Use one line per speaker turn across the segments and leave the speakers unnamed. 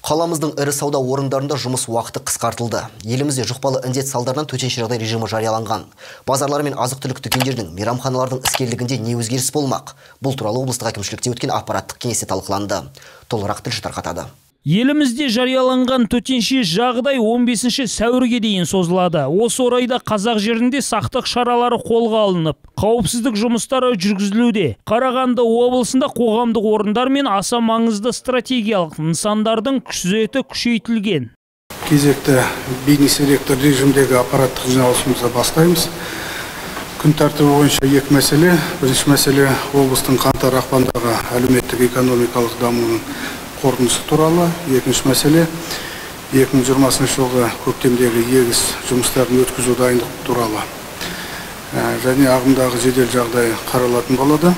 Қаламыздың ірі сауда орындарында жұмыс уақыты қысқартылды. Елімізде жұқпалы індет салдарынан төтенше жағдай режимі жарияланған. Базарлар мен азық-түлік дүкендердің, мейрамханалардың іскерлігінде не өзгеріс болмақ? Бұл туралы облыстық әкімшілікте өткен аппараттық кеңесте талқыланды. Толығырақ тілші тарқатады.
Елімізде жарияланған төтенше жағдай 15 сәуірге дейін созылады. Осы орайда қазақ жерінде сақтық шаралары қолға алынып, қауіпсіздік жұмыстары жүргізілуде. Қарағанды облысында қоғамдық орындар мен аса маңызды стратегиялық нысандардың күзеті күшейтілген.
Кезекті бейнеселектор режимдегі аппараттық жиналысымызды бастаймыз. Күн тәртібі бойынша екі мәселе. Бірінші мәселе облыстың қаңтар-ақпандағы әлеуметтік экономикалық дамуының қорытындысы туралы. Екінші мәселе 2020 жылғы көктемдегі егіс жұмыстарын өткізу дайындық туралы. Және ағымдағы жедел жағдай қаралатын болады.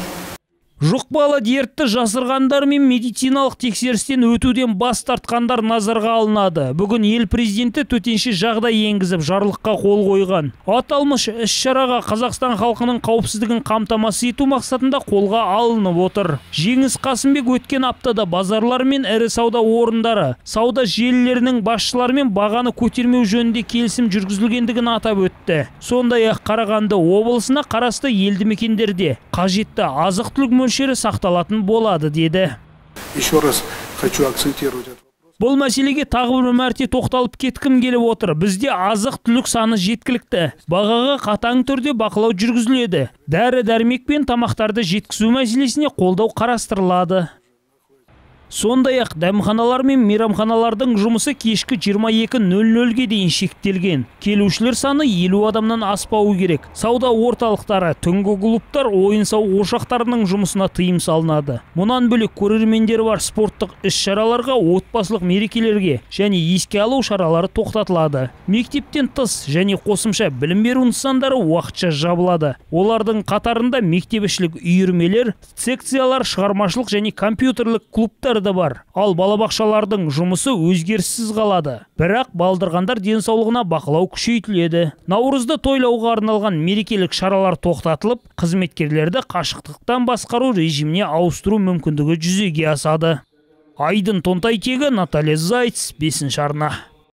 Жұқпалы дертті жасырғандар мен медициналық тексерістен өтуден бас тартқандар назарға алынады. Бүгін ел президенті төтенше жағдай енгізіп, жарлыққа қол қойған. Аталмыш іс-шараға Қазақстан халқының қауіпсіздігін қамтамасыз ету мақсатында қолға алынып отыр. Жеңіс Қасымбек өткен аптада базарлар мен ірі сауда орындары, сауда желілерінің басшыларымен бағаны көтермеу жөнінде келісім жүргізілгендігін атап өтті. Сондай-ақ Қарағанды облысына қарасты елді мекендерде қажетті азық-түлік мөлшері сақталатын болады, деді.
Еще раз хочу акцентировать.
Бұл мәселеге тағы бір мәрте тоқталып кеткім келіп отыр. Бізде азық-түлік саны жеткілікті. Бағаға қатаң түрде бақылау жүргізіледі. Дәрі-дәрмек пен тамақтарды жеткізу мәселесіне қолдау қарастырылады. Сондай-ақ дәмханалар мен мейрамханалардың жұмысы кешкі 22:00-ге дейін шектелген. Келушілер саны 50 адамнан аспауы керек. Сауда орталықтары, түнгі клубтар, ойын-сауық ошақтарының жұмысына тыйым салынады. Мұнан бөлек көрермендер бар спорттық іс-шараларға, отбасылық мерекелерге және еске алу шаралары тоқтатылады. Мектептен тыс және қосымша білім беру нысандары уақытша жабылады. Олардың қатарында мектепішілік үйірмелер, секциялар, шығармашылық және компьютерлік клубтар бар. Ал балабақшалардың жұмысы өзгеріссіз қалады. Бірақ балдырғандар денсаулығына бақылау күшейтіледі. Наурызды тойлауға арналған мерекелік шаралар тоқтатылып, қызметкерлерді қашықтықтан басқару режиміне ауыстыру мүмкіндігі жүзеге асады. Айдын Тонтайтегі, Наталья Зайц, 5-ші арна.